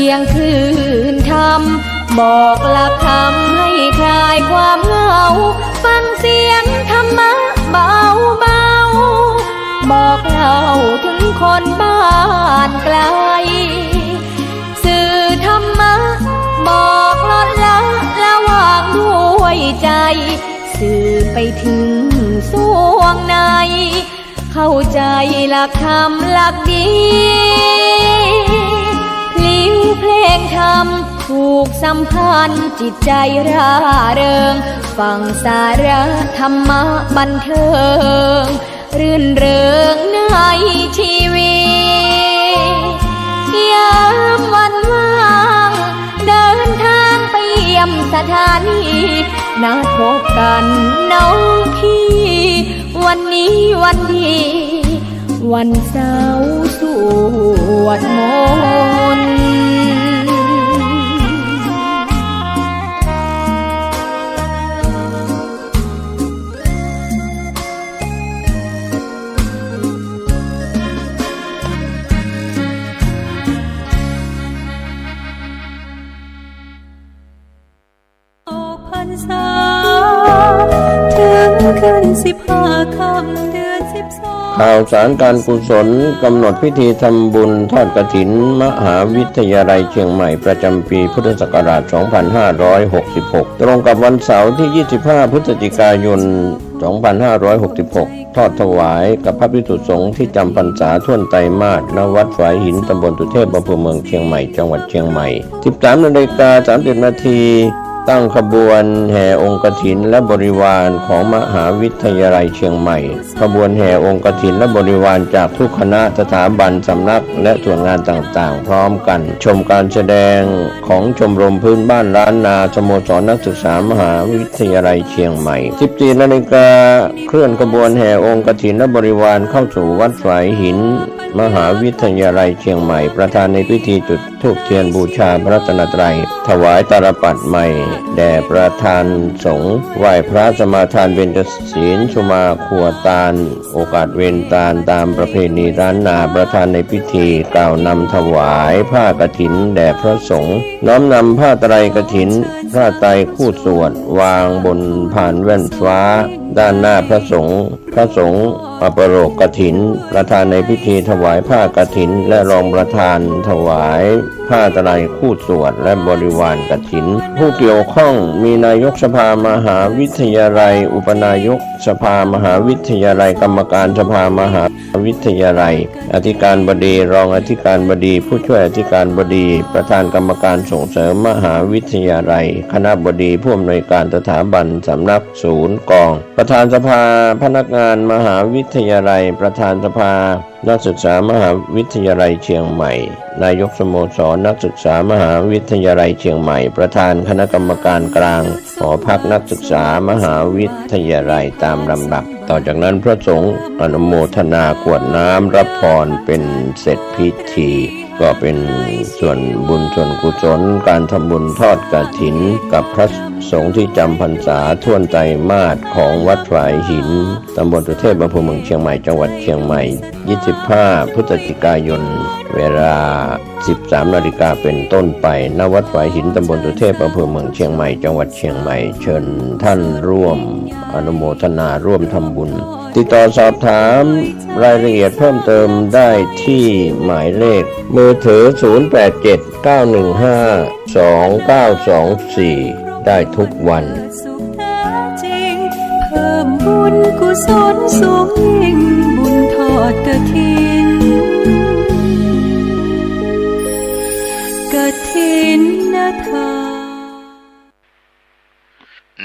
ที่ยงคืนธรรมบอกหลักธรรมให้คลายความเหงาฟังเสียงธรรมะเบาเบาบอกเล่าถึงคนบ้านไกลสื่อธรรมะบอกลดละระหว่างด้วยใจสื่อไปถึงสวงในเข้าใจหลักธรรมหลักดีพลิ้วเพลงธรรมถูกสัมพันธ์จิตใจร่าเริงฟังสาระธรรมะบันเทิงรื่นเริงในชีวิตยามวันว่างเดินทางไปเยี่ยมสถานีนัดพบกันน้องพี่วันนี้วันดีวันเสาร์สวดมนต์ข่าวสารการกุศลกำหนดพิธีทำบุญทอดกฐินมหาวิทยาลัยเชียงใหม่ประจำปีพุทธศักราช 2566 ตรงกับวันเสาร์ที่ 25 พฤศจิกายน 2566 ทอดถวายกับพระภิกษุสงฆ์ที่จำพรรษาท่วนไตรมาสณวัดฝายหินตำบลตุเทพอำเภอเมืองเชียงใหม่จังหวัดเชียงใหม่ 13:30 น.ตั้งขบวนแห่องค์กฐินและบริวารของมหาวิทยาลัยเชียงใหม่ขบวนแห่องค์กฐินและบริวารจากทุกคณะสถาบันสำนักและส่วนงานต่างๆพร้อมกันชมการแสดงของชมรมพื้นบ้านล้านนาสโมสรนักศึกษามหาวิทยาลัยเชียงใหม่ 14 นาฬิกาเคลื่อนขบวนแห่องค์กฐินและบริวารเข้าสู่วัดฝายหินมหาวิทยาลัยเชียงใหม่ประธานในพิธีจุดธูปเทียนบูชาพระรัตนตรัยถวายตาลปัตรใหม่แด่ประธานสงฆ์ไหว้พระสมาทานเบญจศีลสุมาครัวตาลโอกาสเวรตาลตามประเพณีล้านนาประธานในพิธีกล่าวนำถวายผ้ากฐินแด่พระสงฆ์น้อมนำผ้าไตรกฐินผ้าไตรคู่สวดวางบนผ่านแว่นฟ้าด้านหน้าพระสงฆ์อัปโรกฐินประธานในพิธีถวายผ้ากฐินและรองประธานถวายผ้าไตรคู่สวดและบริวารกฐินผู้เกี่ยวข้องมีนายกสภามหาวิทยาลัยอุปนายกสภามหาวิทยาลัยกรรมการสภามหาวิทยาลัยอธิการบดีรองอธิการบดีผู้ช่วยอธิการบดีประธานกรรมการส่งเสริมมหาวิทยาลัยคณบดีผู้อำนวยการสถาบันสำนักศูนย์กองประธานสภาพนักงานมหาวิทยาลัยประธานสภานักศึกษามหาวิทยาลัยเชียงใหม่นายกสโมสรนักศึกษามหาวิทยาลัยเชียงใหม่ประธานคณะกรรมการกลางหอพักนักศึกษามหาวิทยาลัยตามลำดับต่อจากนั้นพระสงฆ์อนุโมทนากรวดน้ำรับพรเป็นเสร็จพิธีก็เป็นส่วนบุญส่วนกุศลการทำบุญทอดกฐินกับพระสงฆ์ที่จำพรรษาท่วนไตรมาสของวัดฝายหินตำบลตุเทพอำเภอเมืองเชียงใหม่จังหวัดเชียงใหม่25 พฤศจิกายนเวลา 13 นาฬิกาเป็นต้นไปณวัดฝายหินตำบลตุเทพอำเภอเมืองเชียงใหม่จังหวัดเชียงใหม่เชิญท่านร่วมอนุโมทนาร่วมทำบุญติดต่อสอบถามรายละเอียดเพิ่มเติมได้ที่หมายเลขมือถือ 0879152924 ได้ทุกวันเพิ่มบุญกุศลสูงยิ่งบุญทอดกฐินนาถา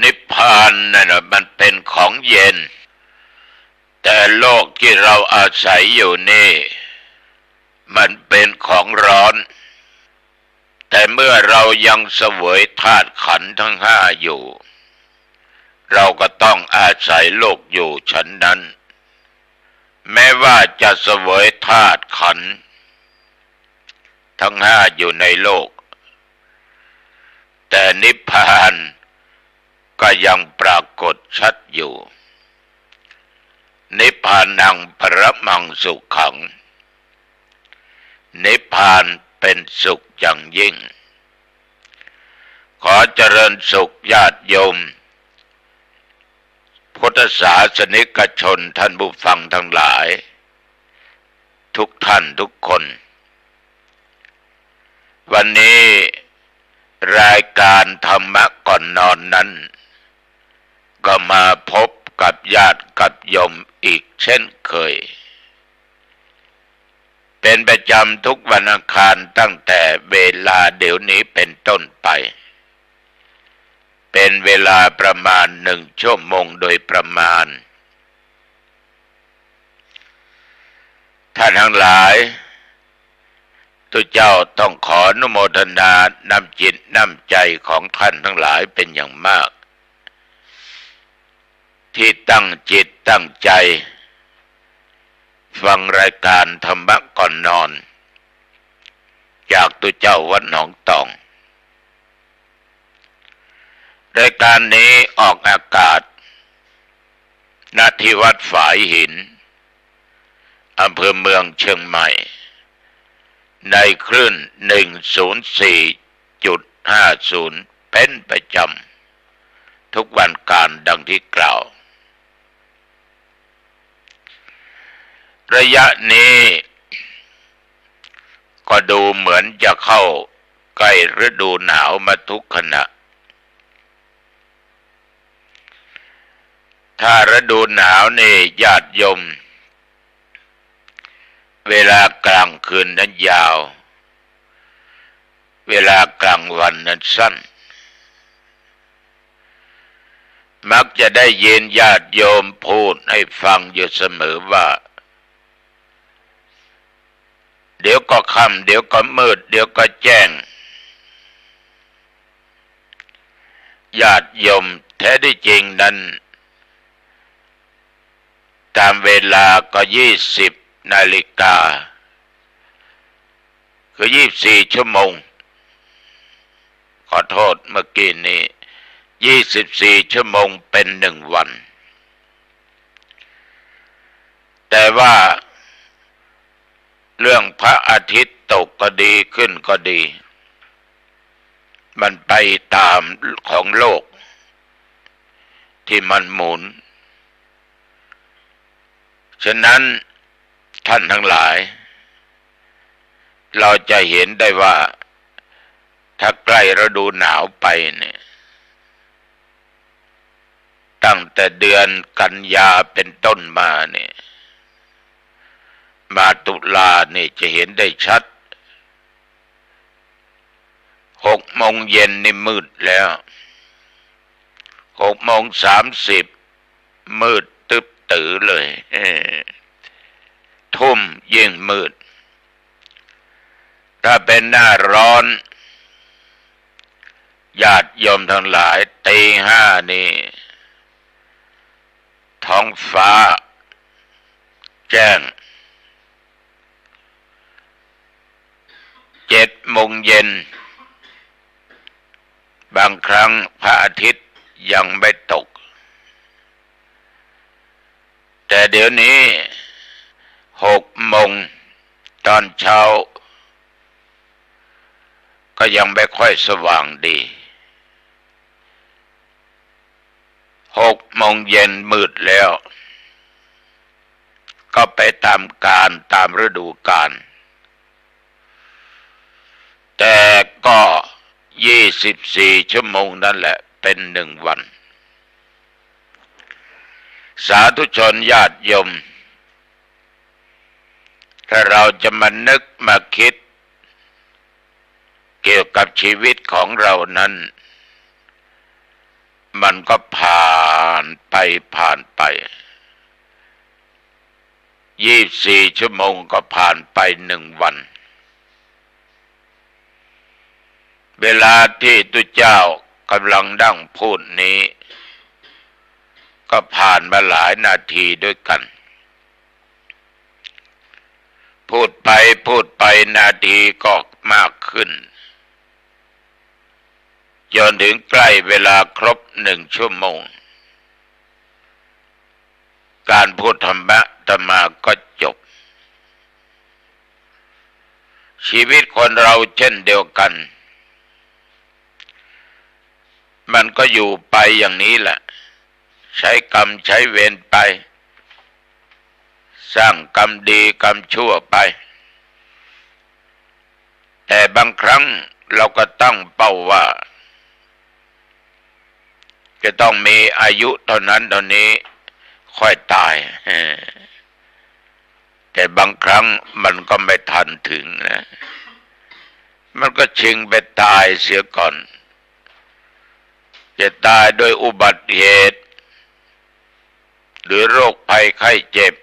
นิพพานนั่นมันเป็นของเย็นแต่โลกที่เราอาศัยอยู่นี่มันเป็นของร้อนแต่เมื่อเรายังเสวยธาตุขันธ์ทั้งห้าอยู่เราก็ต้องอาศัยโลกอยู่ฉันนั้นแม้ว่าจะเสวยธาตุขันธ์ทั้งห้าอยู่ในโลกแต่นิพพานก็ยังปรากฏชัดอยู่นิพพานังปรมังสุขขังนิพพาน เป็นสุขอย่างยิ่งขอเจริญสุขญาติโยมพุทธศาสนิกชนท่านผู้ฟังทั้งหลายทุกท่านทุกคนวันนี้รายการธรรมะก่อนนอนนั้นก็มาพบกับญาติกับโยมอีกเช่นเคยเป็นประจำทุกวันอังคารตั้งแต่เวลาเดี๋ยวนี้เป็นต้นไปเป็นเวลาประมาณ1 ชั่วโมงโดยประมาณท่านทั้งหลายทุกเจ้าต้องขออนุโมทนานำจิตนำใจของท่านทั้งหลายเป็นอย่างมากที่ตั้งจิตตั้งใจฟังรายการธรรมะก่อนนอนจากตุเจ้าวัดหนองตองรายการนี้ออกอากาศณที่วัดฝายหินอำเภอเมืองเชียงใหม่ในคลื่น 104.50 เป็นประจำทุกวันการดังที่กล่าวระยะนี้ก็ดูเหมือนจะเข้าใกล้ฤดูหนาวมาทุกขณะถ้าฤดูหนาวนี่ญาติโยมเวลากลางคืนนั้นยาวเวลากลางวันนั้นสั้นมักจะได้ยินญาติโยมพูดให้ฟังอยู่เสมอว่าเดี๋ยวก็ค่ำเดี๋ยวก็มืดเดี๋ยวก็แจ้งญาติโยมแท้ที่จริงนั้นตามเวลาก็20 นาฬิกาคือ24 ชั่วโมงขอโทษเมื่อกี้นี้24 ชั่วโมงเป็น1 วันแต่ว่าเรื่องพระอาทิตย์ตกก็ดีขึ้นก็ดีมันไปตามของโลกที่มันหมุนฉะนั้นท่านทั้งหลายเราจะเห็นได้ว่าถ้าใกล้ฤดูหนาวไปเนี่ยตั้งแต่เดือนกันยาเป็นต้นมาเนี่ยมาตุลาเนี่ยจะเห็นได้ชัด6 โมงเย็นนี่มืดแล้ว6:30มืดตึ๊บตื้อเลยทุ่มยิ่งมืดถ้าเป็นหน้าร้อนญาติโยมทั้งหลายตี 5นี่ท้องฟ้าแจ้ง7 โมงเย็นบางครั้งพระอาทิตย์ยังไม่ตกแต่เดี๋ยวนี้6 โมงตอนเช้าก็ยังไม่ค่อยสว่างดี6 โมงเย็นมืดแล้วก็ไปตามกาลตามฤดูกาลแต่ก็24 ชั่วโมงนั่นแหละเป็น1 วันสาธุชนญาติโยมถ้าเราจะมานึกมาคิดเกี่ยวกับชีวิตของเรานั้นมันก็ผ่านไป24 ชั่วโมงก็ผ่านไป1 วันเวลาที่ตุเจ้ากำลังดั่งพูดนี้ก็ผ่านมาหลายนาทีด้วยกันพูดไปนาทีก็มากขึ้นจนถึงใกล้เวลาครบ1 ชั่วโมงการพูดธรรมะอาตมาก็จบ ชีวิตคนเราเช่นเดียวกันมันก็อยู่ไปอย่างนี้แหละใช้กรรมใช้เวรไปสร้างกรรมดีกรรมชั่วไปแต่บางครั้งเราก็ตั้งเป้าว่าจะต้องมีอายุเท่านั้นเท่านี้ค่อยตายแต่บางครั้งมันก็ไม่ทันถึงนะมันก็ชิงไปตายเสียก่อนจะตายโดยอุบัติเหตุหรือโรคภัยไข้เจ็บ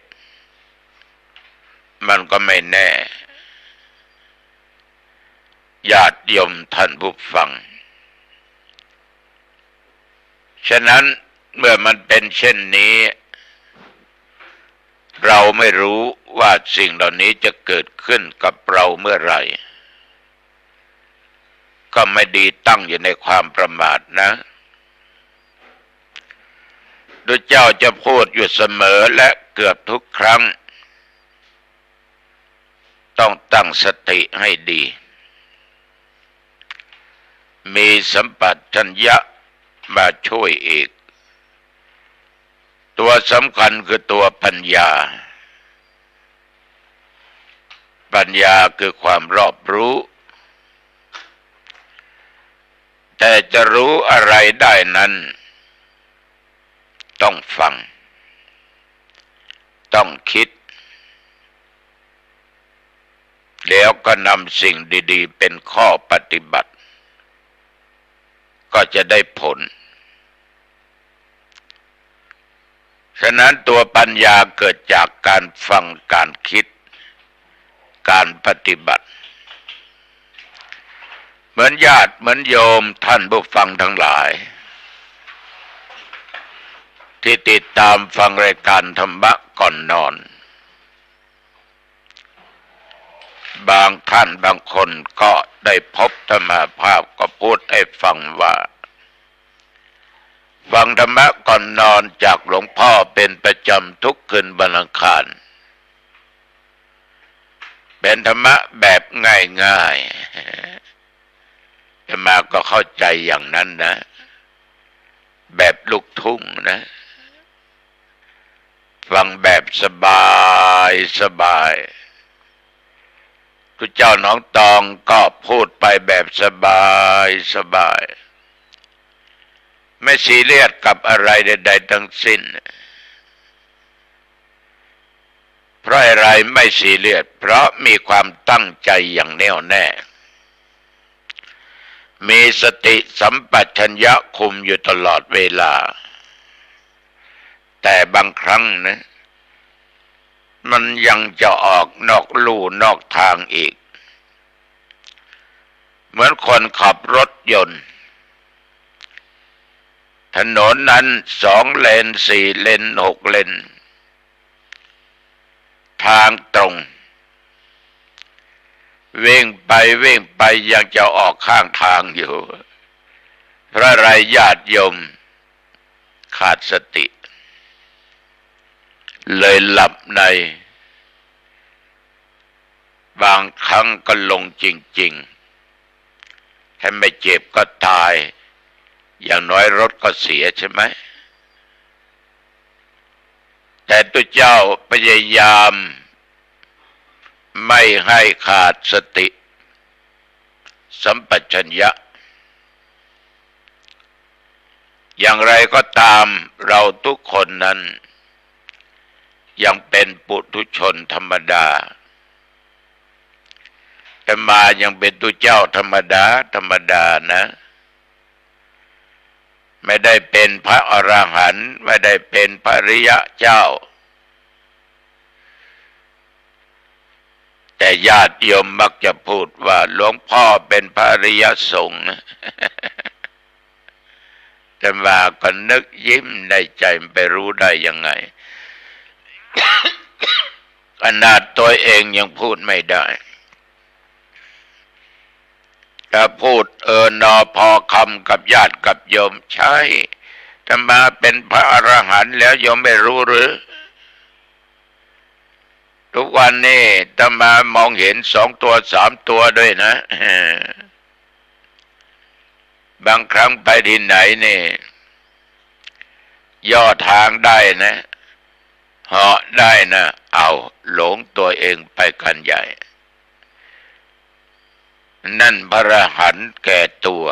มันก็ไม่แน่ญาติโยมท่านผู้ฟังฉะนั้นเมื่อมันเป็นเช่นนี้เราไม่รู้ว่าสิ่งเหล่านี้จะเกิดขึ้นกับเราเมื่อไหร่ก็ไม่ดีตั้งอยู่ในความประมาทนะพระเจ้าจะพูดอยู่เสมอและเกือบทุกครั้งต้องตั้งสติให้ดีมีสัมปชัญญะมาช่วยอีกตัวสำคัญคือตัวปัญญาคือความรอบรู้แต่จะรู้อะไรได้นั้นต้องฟังต้องคิดแล้วก็นำสิ่งดีๆเป็นข้อปฏิบัติก็จะได้ผลฉะนั้นตัวปัญญาเกิดจากการฟังการคิดการปฏิบัติเหมือนญาติเหมือนโยมท่านผู้ฟังทั้งหลายที่ติดตามฟังรายการธรรมะก่อนนอนบางท่านบางคนก็ได้พบธรรมภาพก็พูดให้ฟังว่าฟังธรรมะก่อนนอนจากหลวงพ่อเป็นประจำทุกคืนวันอังคารเป็นธรรมะแบบง่ายๆธรรมะก็เข้าใจอย่างนั้นนะแบบลูกทุ่งนะฟังแบบสบายทุกเจ้าน้องตองก็พูดไปแบบสบายไม่ซีเรียสกับอะไรใดๆทั้งสิ้นเพราะอะไรไม่ซีเรียสเพราะมีความตั้งใจอย่างแน่วแน่มีสติสัมปชัญญะคุมอยู่ตลอดเวลาแต่บางครั้งนะมันยังจะออกนอกลู่นอกทางอีกเหมือนคนขับรถยนต์ถนนนั้น2 เลน4 เลน6 เลนทางตรงวิ่งไปยังจะออกข้างทางอยู่เพราะอะไรญาติโยมขาดสติเลยหลับในบางครั้งก็ลงจริงๆถ้าไม่เจ็บก็ตายอย่างน้อยรถก็เสียใช่ไหมแต่ตัวเจ้าพยายามไม่ให้ขาดสติสัมปชัญญะอย่างไรก็ตามเราทุกคนนั้นยังเป็นปุถุชนธรรมดาแต่มายังเป็นตัวเจ้าธรรมดานะไม่ได้เป็นพระอรหันต์ไม่ได้เป็นพระอริยเจ้าแต่ญาติโยมมักจะพูดว่าหลวงพ่อเป็นพระอริยสงฆ์แต่มาก็นึกยิ้มในใจไปรู้ได้ยังไง ขนาดตัวเองยังพูดไม่ได้ถ้าพูดนอพอคำกับญาติกับโยมใช่ถ้ามาเป็นพระอรหันต์แล้วโยมไม่รู้หรือ ทุกวันนี้ตมามองเห็น2 ตัว 3 ตัวด้วยนะบางครั้งไปที่ไหนนี่ย่อทางได้นะเหาะได้นะเอาหลงตัวเองไปกันใหญ่นั่นพระอรหันต์แก่ตัว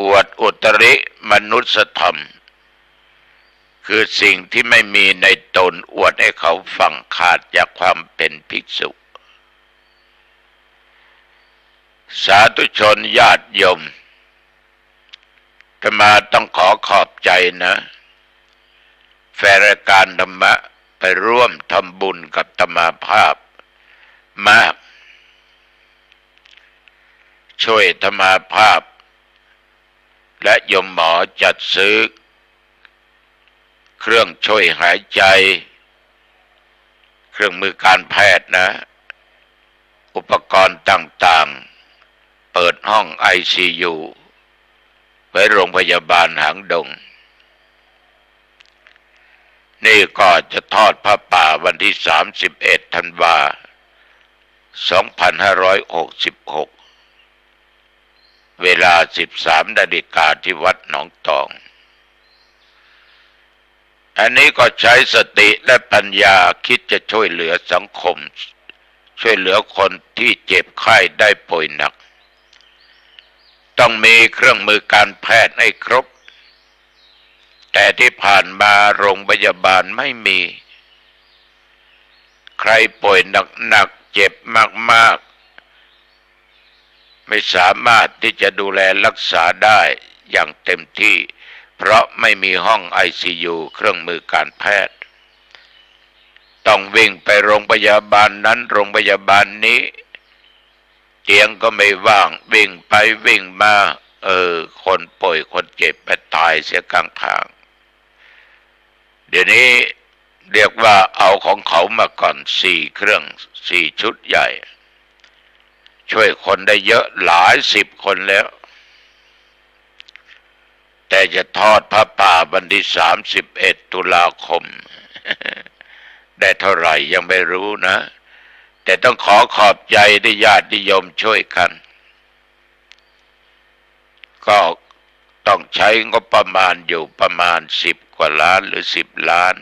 อวดอุตริมนุสธรรมคือสิ่งที่ไม่มีในตนอวดให้เขาฟังขาดจากความเป็นภิกษุสาธุชนญาติโยมอาตมาต้องขอขอบใจนะแฟนรายการธรรมะไปร่วมทำบุญกับอาตมาภาพมากช่วยอาตมาภาพและโยมหมอจัดซื้อเครื่องช่วยหายใจเครื่องมือการแพทย์นะอุปกรณ์ต่างๆเปิดห้อง ICU ไว้โรงพยาบาลหางดงนี่ก็จะทอดผ้าป่าวันที่31 ธันวาคม 2566 เวลา 13 นาฬิกาที่วัดหนองตองอันนี้ก็ใช้สติและปัญญาคิดจะช่วยเหลือสังคมช่วยเหลือคนที่เจ็บไข้ได้ป่วยหนักต้องมีเครื่องมือการแพทย์ให้ครบแต่ที่ผ่านมาโรงพยาบาลไม่มีใครป่วยหนักๆเจ็บมากๆไม่สามารถที่จะดูแลรักษาได้อย่างเต็มที่เพราะไม่มีห้อง ICU เครื่องมือการแพทย์ต้องวิ่งไปโรงพยาบาลนั้นโรงพยาบาลนี้เตียงก็ไม่ว่างวิ่งไปวิ่งมาคนป่วยคนเจ็บไปตายเสียกลางทางเดี๋ยวนี้เรียกว่าเอาของเขามาก่อน4 เครื่อง 4 ชุดใหญ่ช่วยคนได้เยอะหลาย10 คนแล้วแต่จะทอดผ้าป่าวันที่31 ตุลาคม ได้เท่าไหร่ยังไม่รู้นะแต่ต้องขอบใจที่ญาติโยมช่วยกันก็ต้องใช้งบประมาณอยู่ประมาณ10 กว่าล้านหรือ10 ล้าน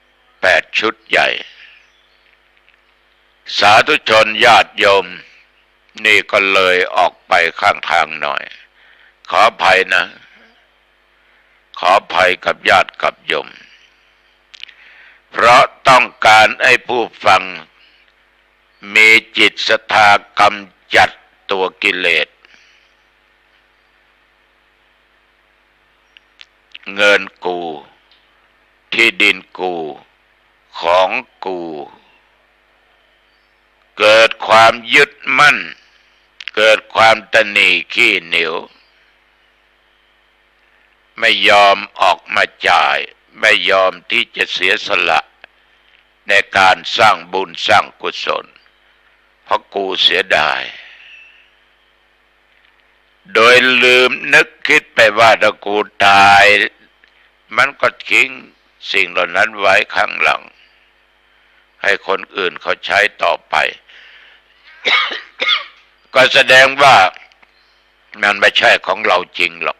8 ชุดใหญ่สาธุชนญาติโยมนี่ก็เลยออกไปข้างทางหน่อยขออภัยนะขออภัยกับญาติกับโยมเพราะต้องการให้ผู้ฟังมีจิตศรัทธากำจัดตัวกิเลสเงินกูที่ดินกูของกูเกิดความยึดมั่นเกิดความตนีขี้เหนียวไม่ยอมออกมาจ่ายไม่ยอมที่จะเสียสละในการสร้างบุญสร้างกุศลเพราะกูเสียดายโดยลืมนึกคิดไปว่าถ้ากูตายมันก็ทิ้งสิ่งเหล่านั้นไว้ข้างหลังให้คนอื่นเขาใช้ต่อไป ก็แสดงว่ามันไม่ใช่ของเราจริงหรอก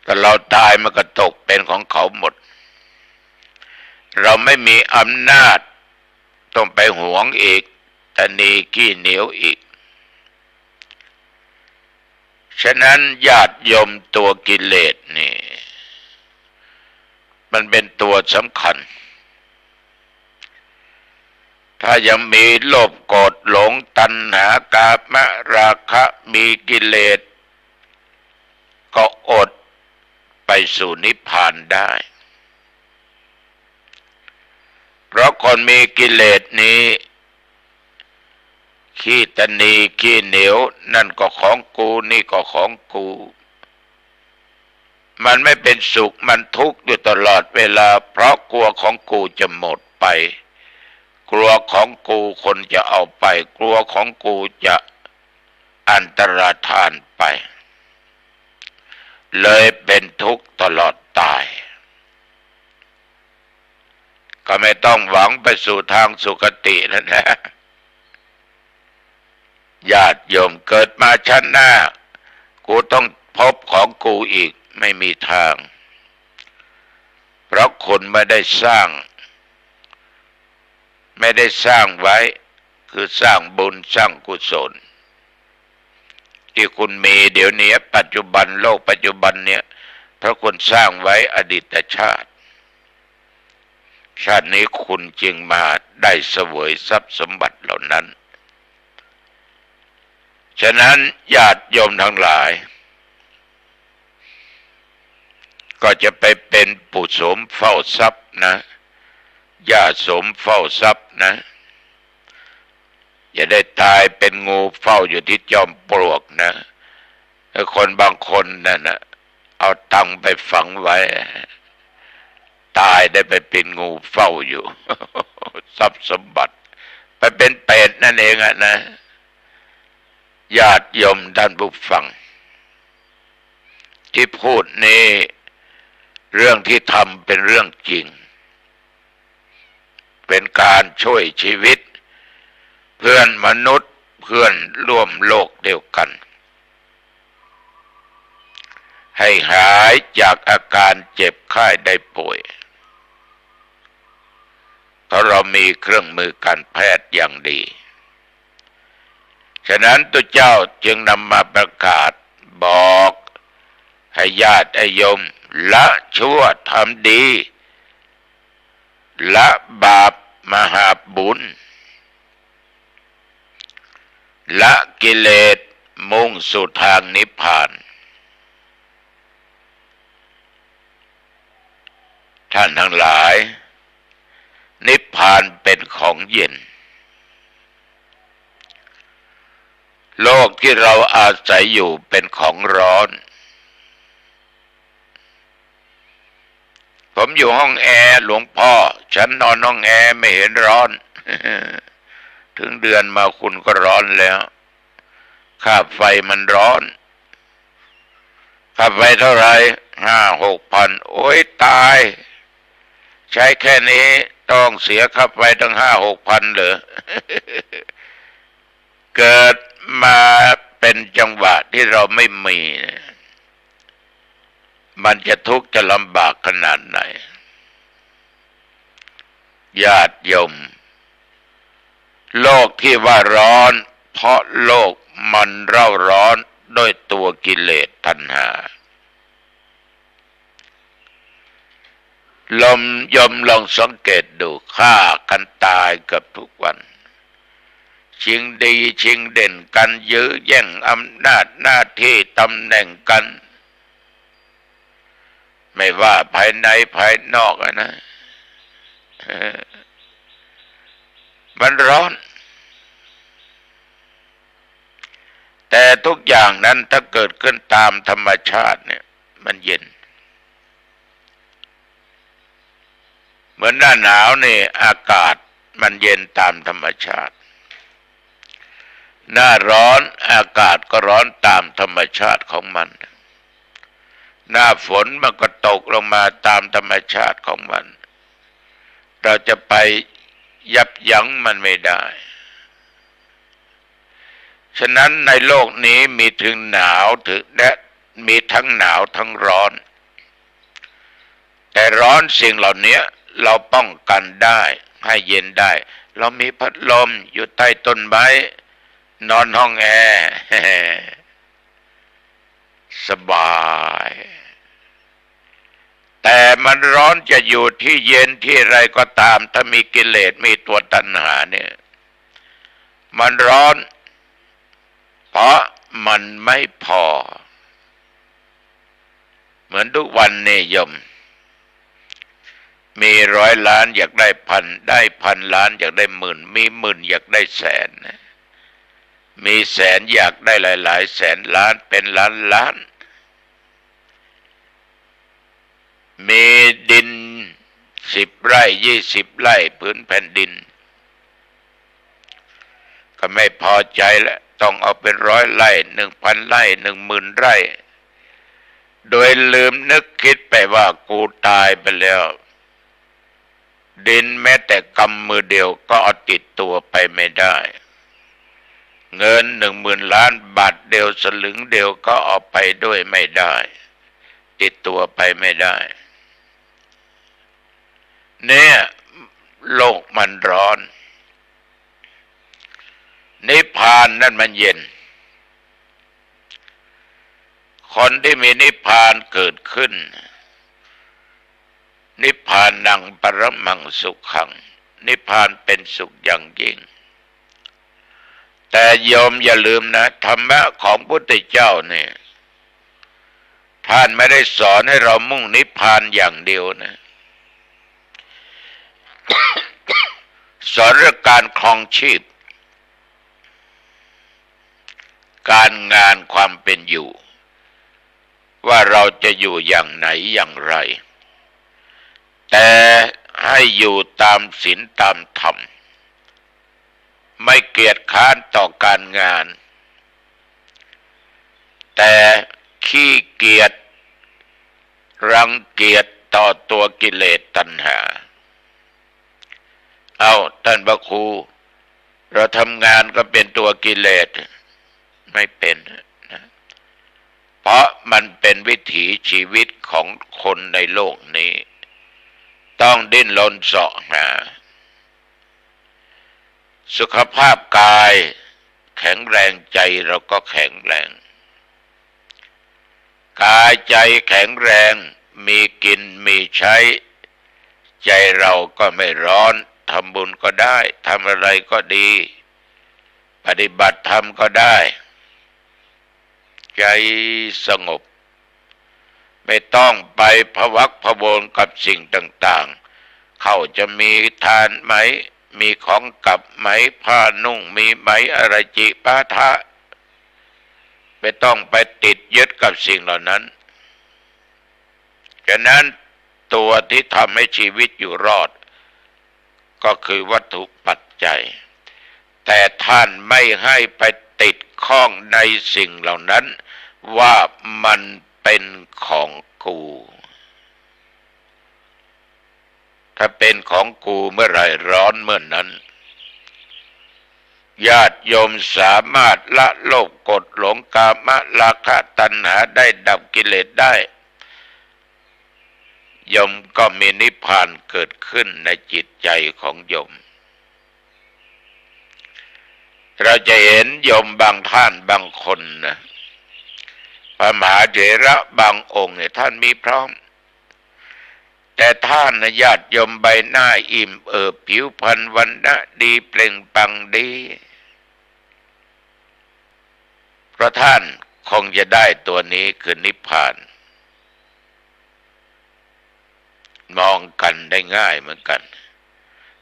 แต่เราตายมันก็ตกเป็นของเขาหมดเราไม่มีอำนาจต้องไปหวงอีกตนีขี้เหนียวอีกฉะนั้นญาติโยมตัวกิเลสนี่มันเป็นตัวสำคัญถ้ายังมีโลภโกรธหลงตัณหากามราคะมีกิเลสก็อดไปสู่นิพพานได้เพราะคนมีกิเลสนี้ขี้ตนีขี้เหนียวนั่นก็ของกูนี่ก็ของกูมันไม่เป็นสุขมันทุกข์อยู่ตลอดเวลาเพราะกลัวของกูจะหมดไปกลัวของกูคนจะเอาไปกลัวของกูจะอันตรธานไปเลยเป็นทุกข์ตลอดตาย ก็ไม่ต้องหวังไปสู่ทางสุคตินั่นแหละญาติโยมเกิดมาชั้นหน้ากูต้องพบของกูอีกไม่มีทางเพราะคนไม่ได้สร้างไว้คือสร้างบุญสร้างกุศลที่คุณมีเดี๋ยวนี้ปัจจุบันโลกปัจจุบันเนี่ยเพราะคุณสร้างไว้อดีตชาตินี้คุณจึงมาได้เสวยทรัพย์สมบัติเหล่านั้นฉะนั้นญาติโยมทั้งหลายก็จะไปเป็นปู่โสมเฝ้าทรัพย์นะย่าโสมเฝ้าทรัพย์นะอย่าได้ตายเป็นงูเฝ้าอยู่ที่จอมปลวกนะคนบางคนนั่นนะเอาตังไปฝังไว้ตายได้ไปเป็นงูเฝ้าอยู่ ทรัพย์สมบัติไปเป็นเปรตนั่นเองอะนะญาติโยมท่านผู้ฟังที่พูดนี้เรื่องที่ทำเป็นเรื่องจริงเป็นการช่วยชีวิตเพื่อนมนุษย์เพื่อนร่วมโลกเดียวกันให้หายจากอาการเจ็บไข้ได้ป่วยเพราะเรามีเครื่องมือการแพทย์อย่างดีฉะนั้นตัวเจ้าจึงนำมาประกาศบอกให้ญาติโยมละชั่วทำดีละบาปมหาบุญละกิเลสมุ่งสู่ทางนิพพานท่านทั้งหลายนิพพานเป็นของเย็นโลกที่เราอาศัยอยู่เป็นของร้อนผมอยู่ห้องแอร์หลวงพ่อฉันนอนห้องแอร์ไม่เห็นร้อน ถึงเดือนมาคุณก็ร้อนแล้วค่าไฟมันร้อนค่าไฟเท่าไหร่5-6 พันโอ้ยตายใช้แค่นี้ต้องเสียค่าไฟตั้ง5-6 พันเหรอ เกิดมาเป็นจังหวะที่เราไม่มีมันจะทุกข์จะลำบากขนาดไหนญาติโยมโลกที่ว่าร้อนเพราะโลกมันเร่าร้อนด้วยตัวกิเลสตัณหายมลองสังเกตดูฆ่ากันตายเกือบทุกวันชิงดีชิงเด่นกันยื้อแย่งอำนาจหน้าที่ตำแหน่งกันไม่ว่าภายในภายนอกนะมันร้อนแต่ทุกอย่างนั้นถ้าเกิดขึ้นตามธรรมชาติเนี่ยมันเย็นเหมือนหน้าหนาวนี่อากาศมันเย็นตามธรรมชาติหน้าร้อนอากาศก็ร้อนตามธรรมชาติของมันหน้าฝนมันก็ตกลงมาตามธรรมชาติของมันเราจะไปยับยั้งมันไม่ได้ฉะนั้นในโลกนี้มีถึงหนาวถึงและมีทั้งหนาวทั้งร้อนแต่ร้อนสิ่งเหล่านี้เราป้องกันได้ให้เย็นได้เรามีพัดลมอยู่ใต้ต้นไม้นอนห้องแอร์สบายแต่มันร้อนจะอยู่ที่เย็นที่ไรก็ตามถ้ามีกิเลสมีตัวตัณหาเนี่ยมันร้อนเพราะมันไม่พอเหมือนทุกวันนี่โยมมี100 ล้านอยากได้พันล้านอยากได้หมื่นมีหมื่นอยากได้แสนมีแสนอยากได้หลายๆแสนล้านเป็นล้านมีดิน10 ไร่20 ไร่พื้นแผ่นดินก็ไม่พอใจแล้วต้องเอาเป็น100 ไร่ 1,000 ไร่ 10,000 ไร่โดยลืมนึกคิดไปว่ากูตายไปแล้ว ดินแม้แต่กำมือเดียวก็เอาติดตัวไปไม่ได้เงิน10,000,000,000 บาทเดียวสลึงเดียวก็เอาไปด้วยไม่ได้ติดตัวไปไม่ได้เนี่ยโลกมันร้อนนิพพานนั่นมันเย็นคนที่มีนิพพานเกิดขึ้นนิพพานังปรมังสุขขังนิพพานเป็นสุขอย่างยิ่งแต่โยมอย่าลืมนะธรรมะของพุทธเจ้าเนี่ยท่านไม่ได้สอนให้เรามุ่งนิพพานอย่างเดียวนะสอนเรื่องการครองชีพการงานความเป็นอยู่ว่าเราจะอยู่อย่างไหนอย่างไรแต่ให้อยู่ตามศีลตามธรรมไม่เกียจค้านต่อการงานแต่ขี้เกียจรังเกียจต่อตัวกิเลสตัณหาเอาท่านพระครูเราทำงานก็เป็นตัวกิเลสไม่เป็นนะเพราะมันเป็นวิถีชีวิตของคนในโลกนี้ต้องดิ้นรนเสาะหาสุขภาพกายแข็งแรงใจเราก็แข็งแรงกายใจแข็งแรงมีกินมีใช้ใจเราก็ไม่ร้อนทำบุญก็ได้ทำอะไรก็ดีปฏิบัติธรรมก็ได้ใจสงบไม่ต้องไปพะวักพะวงกับสิ่งต่างๆเขาจะมีทานไหมมีของกับไหมผ้านุ่งมีไหมอะไรจิปาถะไม่ต้องไปติดยึดกับสิ่งเหล่านั้นฉะนั้นตัวที่ทำให้ชีวิตอยู่รอดก็คือวัตถุปัจจัยแต่ท่านไม่ให้ไปติดข้องในสิ่งเหล่านั้นว่ามันเป็นของกูถ้าเป็นของกูเมื่อไรร้อนเมื่อนนั้นญาติโยมสามารถละโลภกดหลงกามราคะตัณหาได้ดับกิเลสได้โยมก็มีนิพพานเกิดขึ้นในจิตใจของโยมเราจะเห็นโยมบางท่านบางคนนะพระมหาเถระบางองค์เนี่ยท่านมีพร้อมแต่ท่านญาติโยมใบหน้าอิ่มเอิบผิวพรรณวรรณะดีเปล่งปลั่งดีเพราะท่านคงจะได้ตัวนี้คือนิพพานมองกันได้ง่ายเหมือนกัน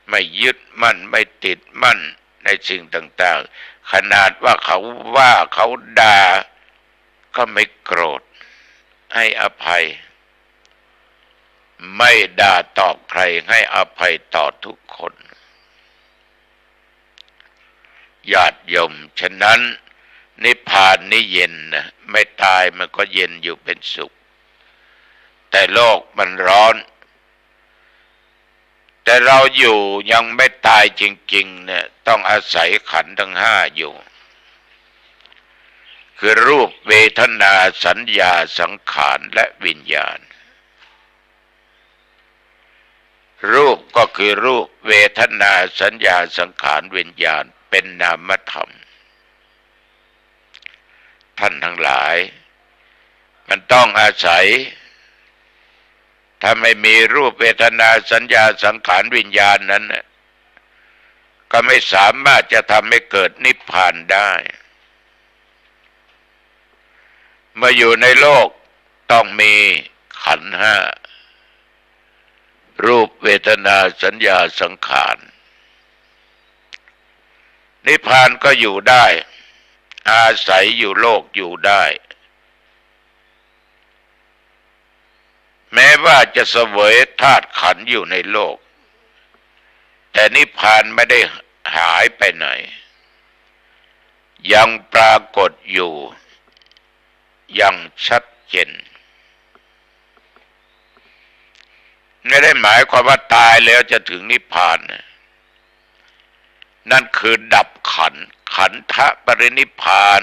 ไม่ยึดมั่นไม่ติดมั่นในสิ่งต่างๆขนาดว่าเขาด่าก็ไม่โกรธให้อภัยไม่ด่าตอบใครให้อภัยต่อทุกคนญาติโยมฉะนั้นนิพพานนี่เย็นนะไม่ตายมันก็เย็นอยู่เป็นสุขแต่โลกมันร้อนแต่เราอยู่ยังไม่ตายจริงๆเนี่ยต้องอาศัยขันธ์ทั้งห้าอยู่คือรูปเวทนาสัญญาสังขารและวิญญาณรูปก็คือรูปเวทนาสัญญาสังขารวิญญาณเป็นนามธรรมท่านทั้งหลายมันต้องอาศัยถ้าไม่มีรูปเวทนาสัญญาสังขารวิญญาณนั้นก็ไม่สามารถจะทำให้เกิดนิพพานได้เมื่ออยู่ในโลกต้องมีขันธ์ห้ารูปเวทนาสัญญาสังขารนิพพานก็อยู่ได้อาศัยอยู่โลกอยู่ได้แม้ว่าจะเสวยธาตุขันธ์อยู่ในโลกแต่นิพพานไม่ได้หายไปไหนยังปรากฏอยู่อย่างชัดเจน ไม่ได้หมายความว่าตายแล้วจะถึงนิพพานนะนั่นคือดับขันธ์ขันธปรินิพพาน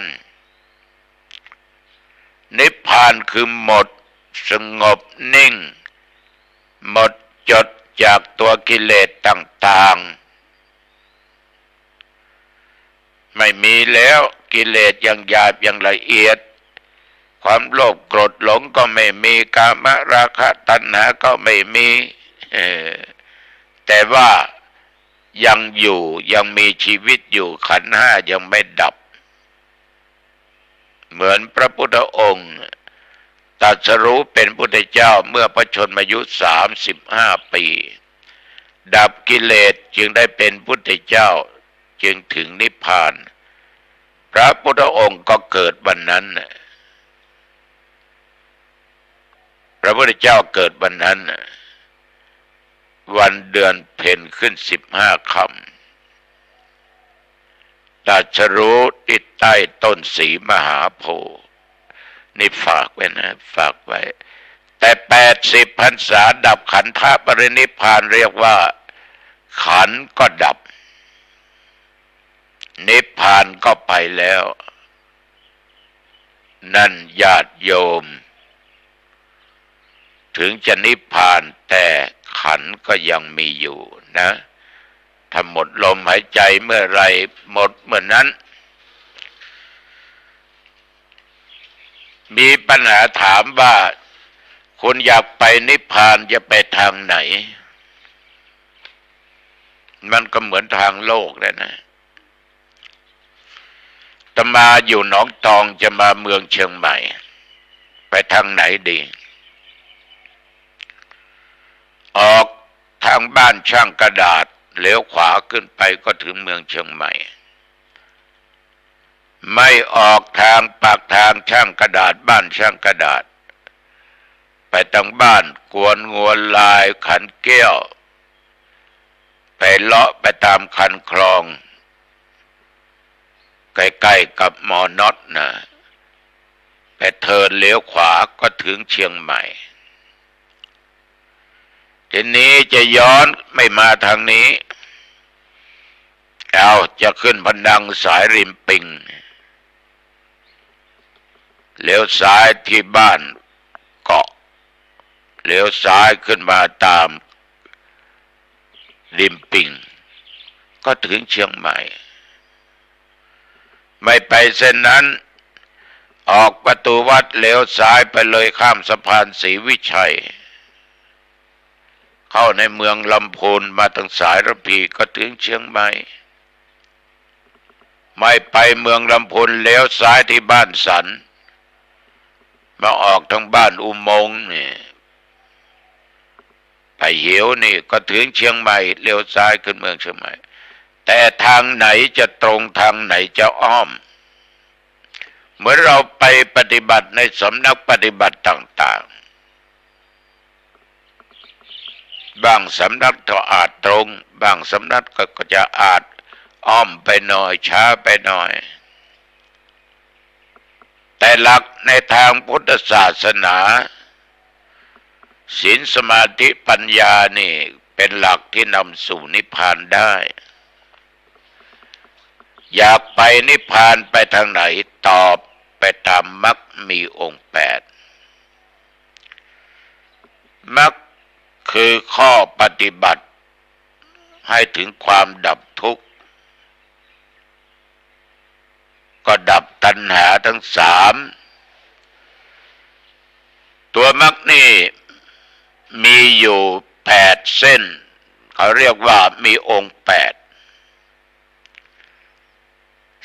นิพพานคือหมดสงบนิ่งหมดจดจากตัวกิเลสต่างๆไม่มีแล้วกิเลสอย่างหยาบอย่างละเอียดความโลภโกรธหลงก็ไม่มีกามราคะตัณหาก็ไม่มีแต่ว่ายังอยู่ยังมีชีวิตอยู่ขันธ์ห้ายังไม่ดับเหมือนพระพุทธองค์ตรัสรู้เป็นพุทธเจ้าเมื่อพระชนมายุ35 ปีดับกิเลสจึงได้เป็นพุทธเจ้าจึงถึงนิพพานพระพุทธองค์ก็เกิดวันนั้นพระพุทธเจ้าเกิดวันนั้นวันเดือนเพ็ญขึ้น15 ค่ำตรัสรู้ที่ใต้ต้นศรีมหาโพธิ์นี่ฝากไว้นะฝากไว้แต่80 พรรษาดับขันธปรินิพพานเรียกว่าขันธ์ก็ดับนิพพานก็ไปแล้วนั่นญาติโยมถึงจะนิพพานแต่ขันธ์ก็ยังมีอยู่นะถ้าหมดลมหายใจเมื่อไรหมดเมื่อนั้นมีปัญหาถามว่าคุณอยากไปนิพพานจะไปทางไหนมันก็เหมือนทางโลกเลยนะอาตมาอยู่หนองตองจะมาเมืองเชียงใหม่ไปทางไหนดีออกทางบ้านช่างกระดาษเลี้ยวขวาขึ้นไปก็ถึงเมืองเชียงใหม่ไม่ออกทางปากทางช่างกระดาษบ้านช่างกระดาษไปทางบ้านกวนงัวลายขันแก้วไปเลาะไปตามคันคลองใกล้ๆกับหมอน็อตนะไปเทิร์นเลี้ยวขวาก็ถึงเชียงใหม่ทีนี้จะย้อนไม่มาทางนี้จะขึ้นพนังสายริมปิงเลี้ยวซ้ายที่บ้านเกาะเลี้ยวซ้ายขึ้นมาตามริมปิงก็ถึงเชียงใหม่ไม่ไปเส้นนั้นออกประตูวัดเลี้ยวซ้ายไปเลยข้ามสะพานศรีวิชัยเข้าในเมืองลำพูนมาทางสายระพีก็ถึงเชียงใหม่ไม่ไปเมืองลำพูนเลี้ยวซ้ายที่บ้านสันมาออกทางบ้านอุโมงค์นี่ไปเหวนี่ก็ถึงเชียงใหม่เลี้ยวซ้ายขึ้นเมืองเชียงใหม่แต่ทางไหนจะตรงทางไหนจะอ้อมเมื่อเราไปปฏิบัติในสำนักปฏิบัติต่างๆบางสำนักก็อาจตรงบางสำนักก็จะอาจอ้อมไปหน่อยช้าไปหน่อยแต่หลักในทางพุทธศาสนาศีลสมาธิปัญญานี่เป็นหลักที่นำสู่นิพพานได้อยากไปนิพพานไปทางไหนตอบไปตามมรรคมีองค์8มรรคคือข้อปฏิบัติให้ถึงความดับทุกข์ก็ดับตัณหาทั้ง3ตัวมรรคนี่มีอยู่8 เส้นเขาเรียกว่ามีองค์8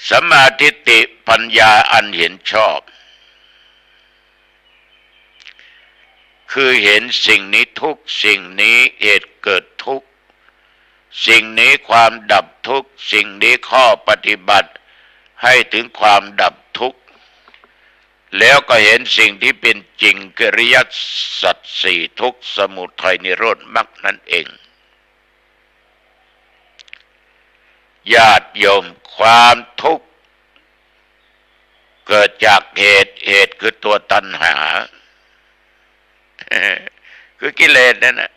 สัมมาทิฏฐิปัญญาอันเห็นชอบคือเห็นสิ่งนี้ทุกสิ่งนี้เหตุเกิดทุกสิ่งนี้ความดับทุกสิ่งนี้ข้อปฏิบัติให้ถึงความดับทุกข์แล้วก็เห็นสิ่งที่เป็นจริงคืออริยสัจ4ทุกข์สมุทัยนิโรธมรรคนั่นเองญาติโยมความทุกข์เกิดจากเหตุคือตัวตัณหาคือกิเลสนั่นนะ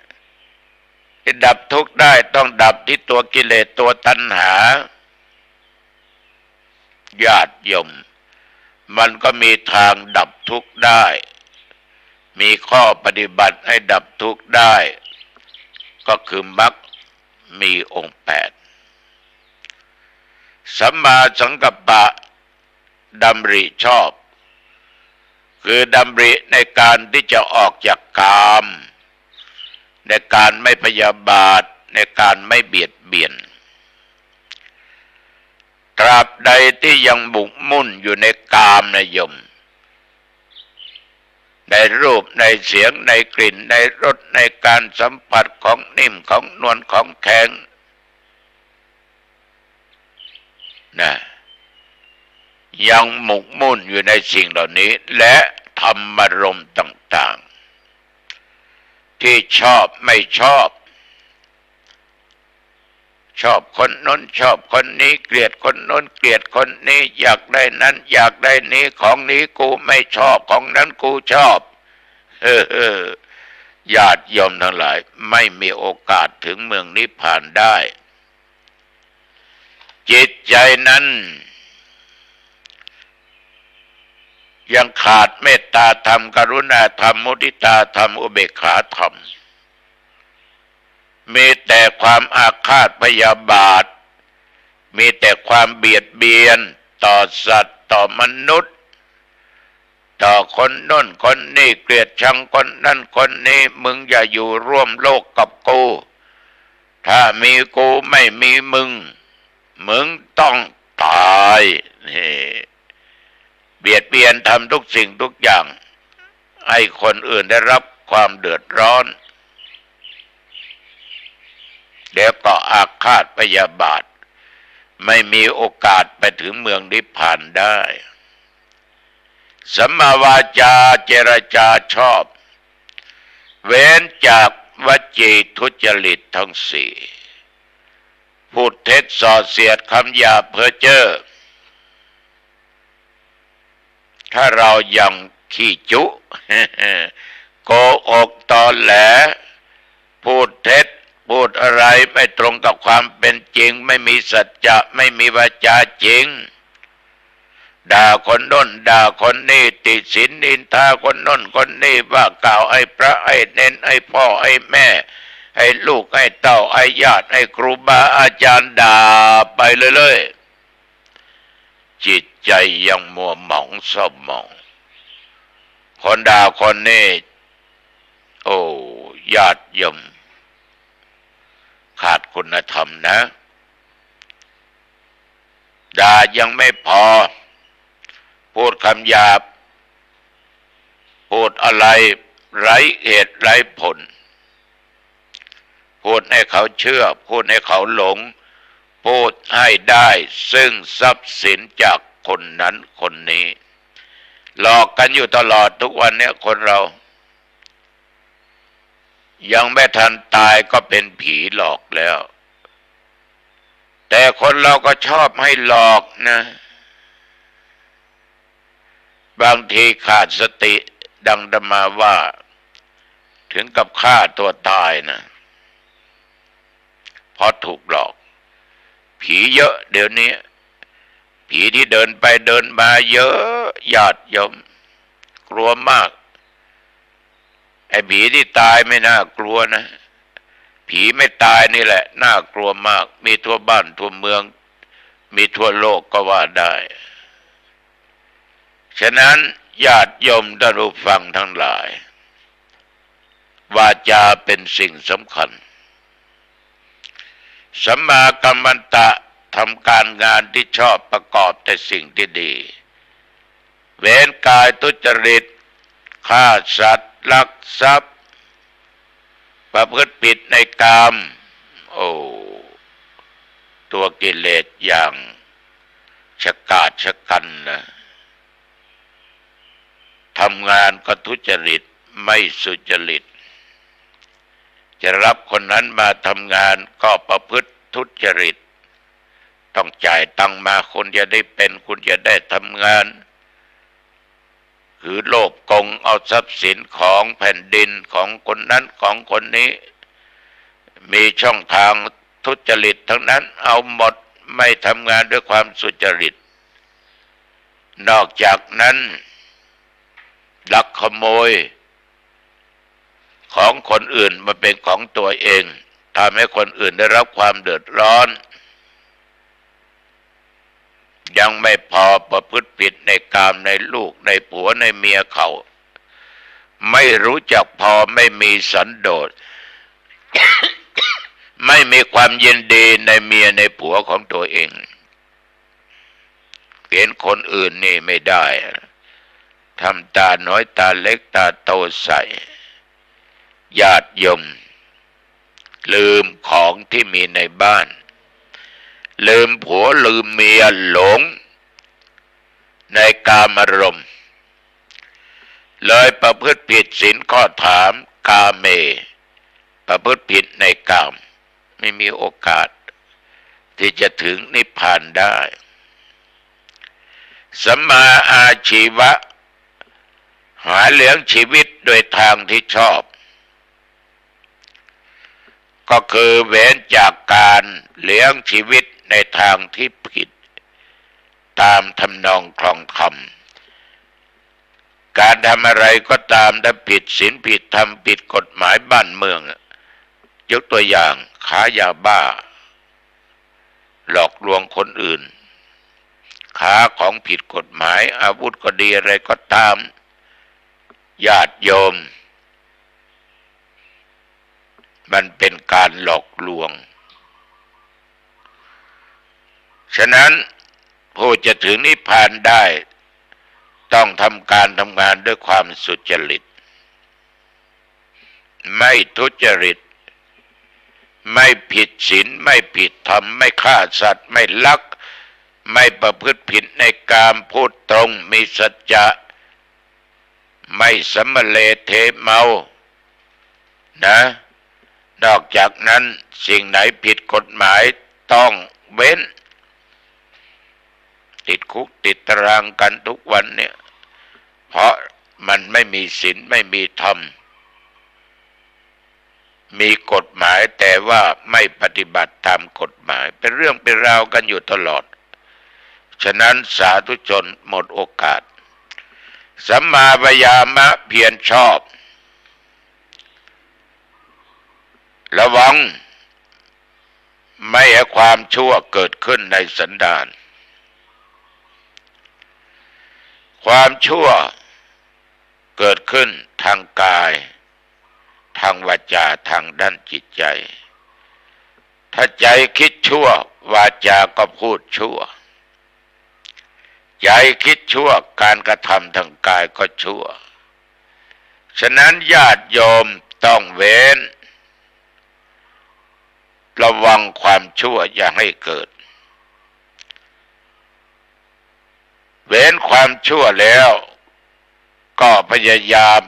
ที่ดับทุกข์ได้ต้องดับที่ตัวกิเลสตัวตัณหาญาติโยมมันก็มีทางดับทุกข์ได้มีข้อปฏิบัติให้ดับทุกข์ได้ก็คือมรรคมีองค์8สัมมาสังกัปปะดำริชอบคือดำริในการที่จะออกจากกามในการไม่พยาบาทในการไม่เบียดเบียนตราบใดที่ยังบุกมุ่นอยู่ในกามนะโยมในรูปในเสียงในกลิ่นในรสในการสัมผัสของนิ่มของนวลของแข็งนะยังหมกมุ่นอยู่ในสิ่งเหล่านี้และธรรมารมณ์ต่างๆที่ชอบไม่ชอบชอบคนโน้นชอบคนนี้เกลียดคนโน้นเกลียดคนนี้อยากได้นั้นอยากได้นี้ของนี้กูไม่ชอบของนั้นกูชอบญาติโยมทั้งหลายไม่มีโอกาสถึงเมืองนิพพานได้จิตใจนั้นยังขาดเมตตาธรรมกรุณาธรรมมุทิตาธรรมอุเบกขาธรรมมีแต่ความอาฆาตพยาบาทมีแต่ความเบียดเบียนต่อสัตว์ต่อมนุษย์ต่อคนโน้นคนนี้เกลียดชังคนนั้นคนนี้มึงอย่าอยู่ร่วมโลกกับกูถ้ามีกูไม่มีมึงต้องตายนี่เบียดเบียนทำทุกสิ่งทุกอย่างให้คนอื่นได้รับความเดือดร้อนเดี๋ยวก็อาฆาตพยาบาทไม่มีโอกาสไปถึงเมืองนิพพานได้สัมมาวาจาเจรจาชอบเว้นจากวจีทุจริตทั้งสี่พูดเท็จส่อเสียดคำหยาบเพ้อเจ้อถ้าเรายังขี้จุ โกหกตอแหลพูดเท็จพูดอะไรไม่ตรงกับความเป็นจริงไม่มีสัจจะไม่มีวาจาจริงด่าคนโน้นด่าคนนี้ติฉินนินทาคนโน้นคนนี้ว่ากล่าวให้พระให้เน้นให้พ่อให้แม่ให้ลูกให้เต้าให้ญาติให้ครูบาอาจารย์ด่าไปเรื่อยๆจิตใจยังมัวหมองเศร้าหมองคนด่าคนนี้โอ้ญาติโยมขาดคุณธรรมนะด่ายังไม่พอพูดคำหยาบพูดอะไรไร้เหตุไร้ผลพูดให้เขาเชื่อพูดให้เขาหลงพูดให้ได้ซึ่งทรัพย์สินจากคนนั้นคนนี้หลอกกันอยู่ตลอดทุกวันนี้คนเรายังไม่ทันตายก็เป็นผีหลอกแล้วแต่คนเราก็ชอบให้หลอกนะบางทีขาดสติดังธรรมาว่าถึงกับฆ่าตัวตายนะเพราะถูกหลอกผีเยอะเดี๋ยวนี้ผีที่เดินไปเดินมาเยอะญาติโยมกลัวมากไอ้ผีที่ตายไม่น่ากลัวนะผีไม่ตายนี่แหละน่ากลัวมากมีทั่วบ้านทั่วเมืองมีทั่วโลกก็ว่าได้ฉะนั้นญาติโยมท่านผู้ฟังทั้งหลายวาจาเป็นสิ่งสำคัญสัมมากัมมันตะทำการงานที่ชอบประกอบแต่สิ่งที่ดีเว้นกายทุจริตฆ่าสัตว์ลักทรัพย์ประพฤติผิดในกามโอ้ตัวกิเลสอย่างฉกาจฉกันนะทำงานก็ทุจริตไม่สุจริตจะรับคนนั้นมาทำงานก็ประพฤติทุจริตต้องจ่ายตังค์มาคุณจะได้เป็นคุณจะได้ทำงานคือโลภโกงเอาทรัพย์สินของแผ่นดินของคนนั้นของคนนี้ มีช่องทางทุจริตทั้งนั้นเอาหมดไม่ทำงานด้วยความสุจริตนอกจากนั้นลักขโมยของคนอื่นมาเป็นของตัวเองทำให้คนอื่นได้รับความเดือดร้อนยังไม่พอประพฤติผิดในกามในลูกในผัวในเมียเขาไม่รู้จักพอไม่มีสันโดษ ไม่มีความยินดีในเมียในผัวของตัวเองเห็นคนอื่นนี่ไม่ได้ทำตาน้อยตาเล็กตาโตใส่ญาติโยมลืมของที่มีในบ้านลืมผัวลืมเมียหลงในกามารมณ์เลยประพฤติผิดศีลข้อถามกาเมประพฤติผิดในกามไม่มีโอกาสที่จะถึงนิพพานได้สัมมาอาชีวะหาเลี้ยงชีวิตโดยทางที่ชอบก็คือเว้นจากการเลี้ยงชีวิตในทางที่ผิดตามทำนองคลองธรรมการทำอะไรก็ตามถ้าผิดศีลผิดธรรมผิดกฎหมายบ้านเมืองยกตัวอย่างค้ายาบ้าหลอกลวงคนอื่นค้าของผิดกฎหมายอาวุธก็ดีอะไรก็ตามญาติโยมมันเป็นการหลอกลวงฉะนั้นผู้จะถึงนิพพานได้ต้องทำงานด้วยความสุจริตไม่ทุจริตไม่ผิดศีลไม่ผิดธรรมไม่ฆ่าสัตว์ไม่ลักไม่ประพฤติผิดในกามพูดตรงมีสัจจะไม่สำเรเทเมานะนอกจากนั้นสิ่งไหนผิดกฎหมายต้องเว้นติดคุกติดตารางกันทุกวันเนี่ยเพราะมันไม่มีศีลไม่มีธรรมมีกฎหมายแต่ว่าไม่ปฏิบัติตามกฎหมายเป็นเรื่องเป็นราวกันอยู่ตลอดฉะนั้นสาธุชนหมดโอกาสสัมมาปยามะเพียรชอบระวังไม่ให้ความชั่วเกิดขึ้นในสันดานความชั่วเกิดขึ้นทางกายทางวาจาทางด้านจิตใจถ้าใจคิดชั่ววาจาก็พูดชั่วใจคิดชั่วการกระทำทางกายก็ชั่วฉะนั้นญาติโยมต้องเว้นระวังความชั่วอย่าให้เกิดเว้นความชั่วแล้วก็พยายาม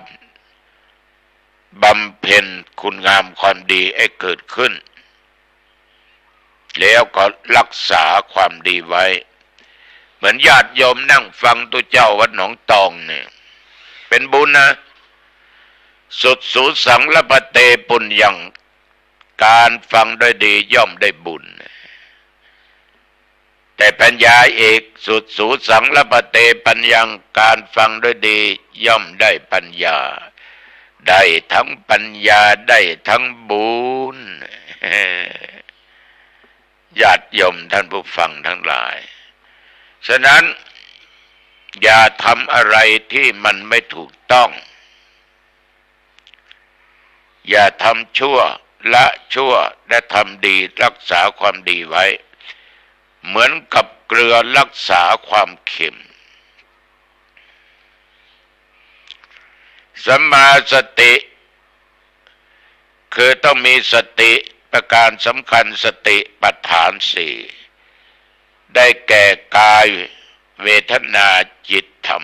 บำเพ็ญคุณงามความดีให้เกิดขึ้นแล้วก็รักษาความดีไว้เหมือนญาติโยมนั่งฟังตัวเจ้าวัดหนองตองเนี่ยเป็นบุญนะสุดสูสังละปะเตปุญญังการฟังด้วยดีย่อมได้บุญแต่ปัญญาเอกสุดสูสังละปะเตปัญญังการฟังด้วยดีย่อมได้ปัญญาได้ทั้งปัญญาได้ทั้งบุญญาติโยมท่านผู้ฟังทั้งหลายฉะนั้นอย่าทำอะไรที่มันไม่ถูกต้องอย่าทำชั่วละชั่วและทำดีรักษาความดีไว้เหมือนกับเกลือรักษาความเค็มสัมมาสติคือต้องมีสติประการสำคัญสติปัฏฐานสี่ได้แก่กายเวทนาจิตธรรม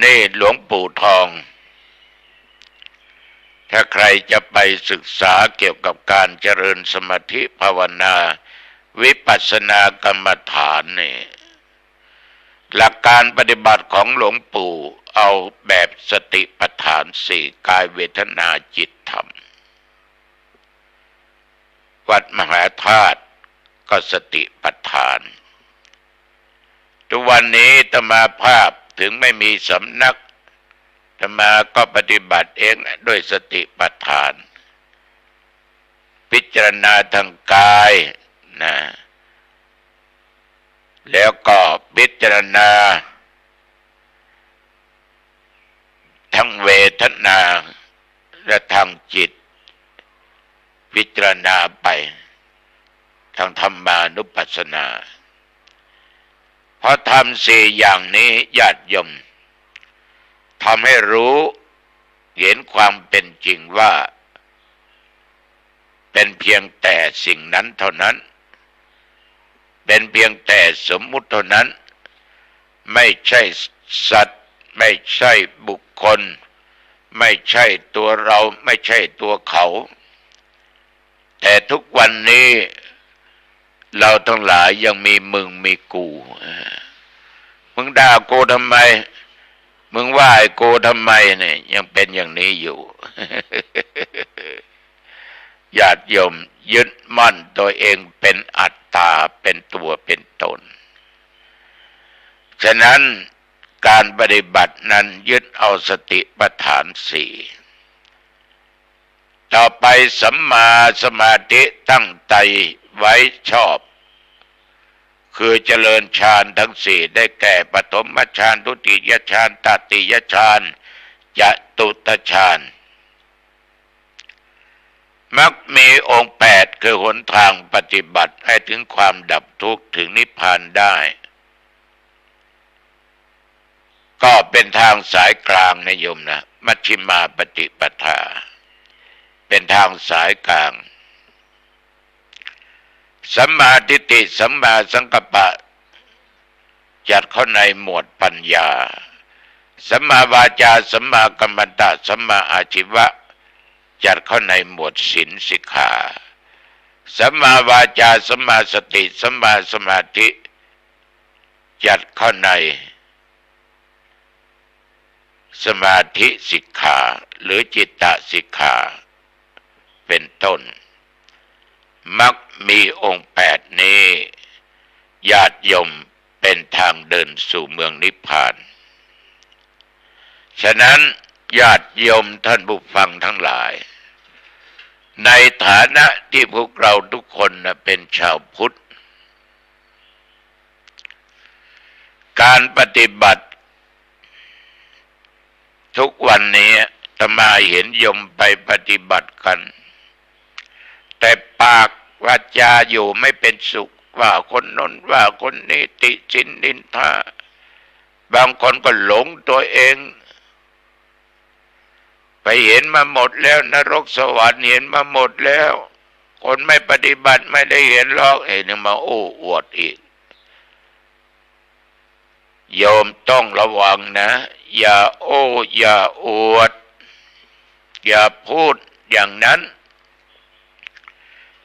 นี่หลวงปู่ทองถ้าใครจะไปศึกษาเกี่ยวกับการเจริญสมาธิภาวนาวิปัสสนากรรมฐานนี่หลักการปฏิบัติของหลวงปู่เอาแบบสติปัฏฐานสี่กายเวทนาจิตธรรม วัดมหาธาตุก็สติปัฏฐานทุกวันนี้อาตมาภาพถึงไม่มีสำนักอาตมาก็ปฏิบัติเองด้วยสติปัฏฐานพิจารณาทางกายนะแล้วก็พิจารณาทั้งเวทนาและทางจิตพิจารณาไปทางธรรมานุปัสสนาเพราะทำสี่อย่างนี้ญาติโยมทำให้รู้เห็นความเป็นจริงว่าเป็นเพียงแต่สิ่งนั้นเท่านั้นเป็นเพียงแต่สมมุติเท่านั้นไม่ใช่สัตว์ไม่ใช่บุคคลไม่ใช่ตัวเราไม่ใช่ตัวเขาแต่ทุกวันนี้เราทั้งหลายยังมีมึงมีกูมึงด่ากูทำไมมึงว่าไอ้กูทำไมเนี่ยยังเป็นอย่างนี้อยู่ ญาติโยมยึดมั่นตัวเองเป็นอัตตาเป็นตัวเป็นตนฉะนั้นการปฏิบัตินั้นยึดเอาสติปัฏฐานสี่ต่อไปสัมมาสมาธิตั้งใจไว้ชอบคือเจริญฌานทั้งสี่ได้แก่ปฐมฌานทุติยฌานตติยฌานจตุตฌานมักมีองค์8คือหนทางปฏิบัติให้ถึงความดับทุกข์ถึงนิพพานได้ก็เป็นทางสายกลางนะโยมนะมัชฌิมาปฏิปทาเป็นทางสายกลางสัมมาทิฏฐิสัมมาสังกัปปะจัดเข้าในหมวดปัญญาสัมมาวาจาสัมมากัมมันตะสัมมาอาชีวะจัดเข้าในหมวดศีลสิกขาสัมมาวาจาสัมมาสติสัมมาสมาธิจัดเข้าในสมาธิสิกขาหรือจิตตสิกขาเป็นต้นมักมีองค์8นี้ญาติโยมเป็นทางเดินสู่เมืองนิพพานฉะนั้นญาติโยมท่านผู้ฟังทั้งหลายในฐานะที่พวกเราทุกคนเป็นชาวพุทธการปฏิบัติทุกวันนี้อาตมาเห็นโยมไปปฏิบัติกันแต่ปากวาจาอยู่ไม่เป็นสุขว่าคนโน้นว่าคนนี้ติฉินนินทาบางคนก็หลงตัวเองไปเห็นมาหมดแล้วนรกสวรรค์เห็นมาหมดแล้วคนไม่ปฏิบัติไม่ได้เห็นหรอกยังมาโอ้อวดอีกโยมต้องระวังนะอย่าโอ้อย่าอวดอย่าพูดอย่างนั้น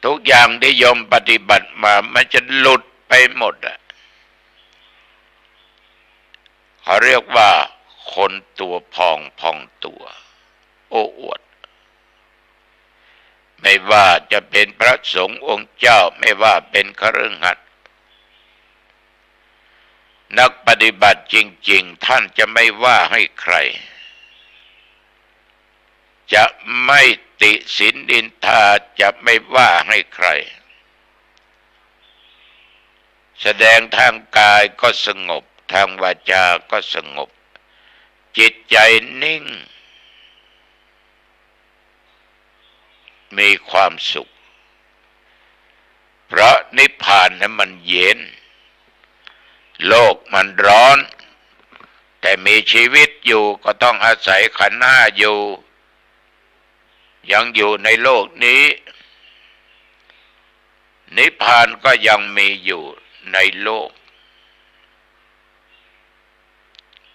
ทุกอย่างที่โยมปฏิบัติมามันจะหลุดไปหมดเขาเรียกว่าคนตัวพองตัวโอ้อวดไม่ว่าจะเป็นพระสงฆ์องค์เจ้าไม่ว่าเป็นคฤหัสถ์นักปฏิบัติจริงๆท่านจะไม่ว่าให้ใครจะไม่ติฉินนินทาจะไม่ว่าให้ใครแสดงทางกายก็สงบทางวาจาก็สงบจิตใจนิ่งมีความสุขเพราะนิพพานนั้นมันเย็นโลกมันร้อนแต่มีชีวิตอยู่ก็ต้องอาศัยขันธ์ห้าอยู่ยังอยู่ในโลกนี้นิพพานก็ยังมีอยู่ในโลก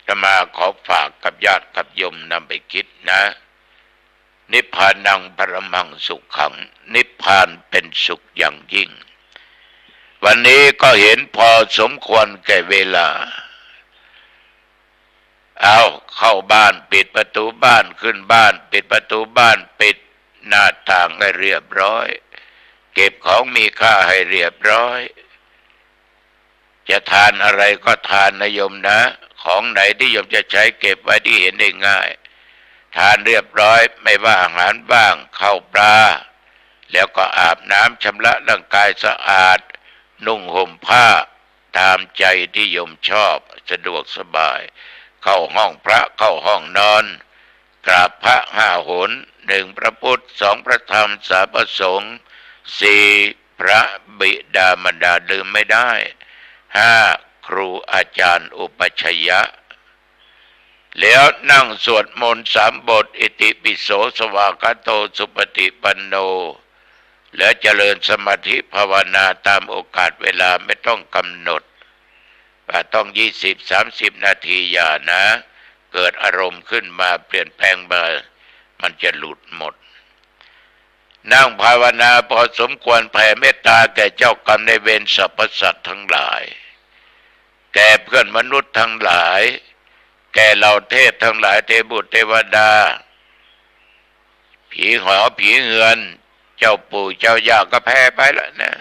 จะมาขอฝากกับญาติกับโยมนำไปคิดนะนิพพานังปรมังสุขขังนิพพานเป็นสุขอย่างยิ่งวันนี้ก็เห็นพอสมควรแก่เวลาเอาเข้าบ้านปิดประตูบ้านขึ้นบ้านปิดประตูบ้านปิดหน้าต่างให้เรียบร้อย เก็บของมีค่าให้เรียบร้อย จะทานอะไรก็ทานนะโยมนะ ของไหนที่โยมจะใช้เก็บไว้ที่เห็นได้ง่ายทานเรียบร้อยไม่ว่าอาหารบ้างข้าวปลาแล้วก็อาบน้ำชำระร่างกายสะอาดนุ่งห่มผ้าตามใจที่โยมชอบสะดวกสบายเข้าห้องพระเข้าห้องนอนกราบพระ5 หน 1พระพุทธ2พระธรรม3พระสงฆ์4พระบิดามารดาลืมไม่ได้5ครูอาจารย์อุปัชฌยะแล้วนั่งสวดมนต์3 บทอิติปิโสสวากาโตสุปฏิปันโนและเจริญสมาธิภาวนาตามโอกาสเวลาไม่ต้องกำหนดว่าต้อง20-30 นาทีอย่านะเกิดอารมณ์ขึ้นมาเปลี่ยนแปลงมามันจะหลุดหมดนั่งภาวนาพอสมควรแผ่เมตตาแก่เจ้ากรรมในายเวรสรรพสัตว์ทั้งหลายแก่เพื่อนมนุษย์ทั้งหลายแก่เหล่าเทพทั้งหลายเทพบุตรเทวดาผีหอผีเหือนเจ้าปู่เจ้าย่าก็แพ้ไปแล้วนะ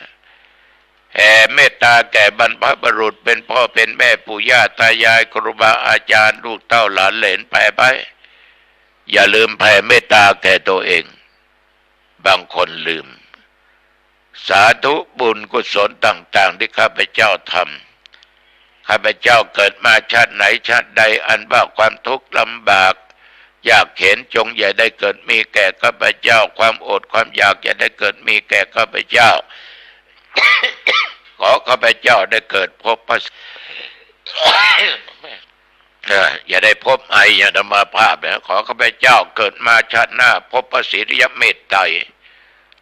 แผ่เมตตาแก่บรรพบุรุษเป็นพ่อเป็นแม่ปู่ย่าตายายครูบาอาจารย์ลูกเต้าหลานเหลนแผ่ไปอย่าลืมแผ่เมตตาแก่ตัวเองบางคนลืมสาธุบุญกุศลต่างๆที่ข้าพเจ้าทำข้าพเจ้าเกิดมาชาติไหนชาติใดอันว่าความทุกข์ลำบากอยากเห็นจงอย่าได้เกิดมีแก่ข้าพเจ้าความอดความอยากอย่าได้เกิดมีแก่ข้าพเจ้า ขอข้าพเจ้าได้เกิดพบพระ อย่าได้พบไออย่าธรรมาภาพนะขอข้าพเจ้าเกิดมาชาติหน้าพบพระศรีเมตไตร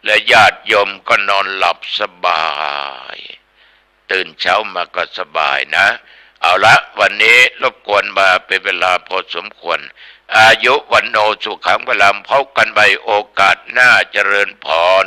และญาติโยมก็นอนหลับสบายตื่นเช้ามาก็สบายนะเอาละวันนี้รบกวนมาเป็นเวลาพอสมควรอายุวันโนสุขังพลังพบกันใหม่โอกาสหน้าเจริญพร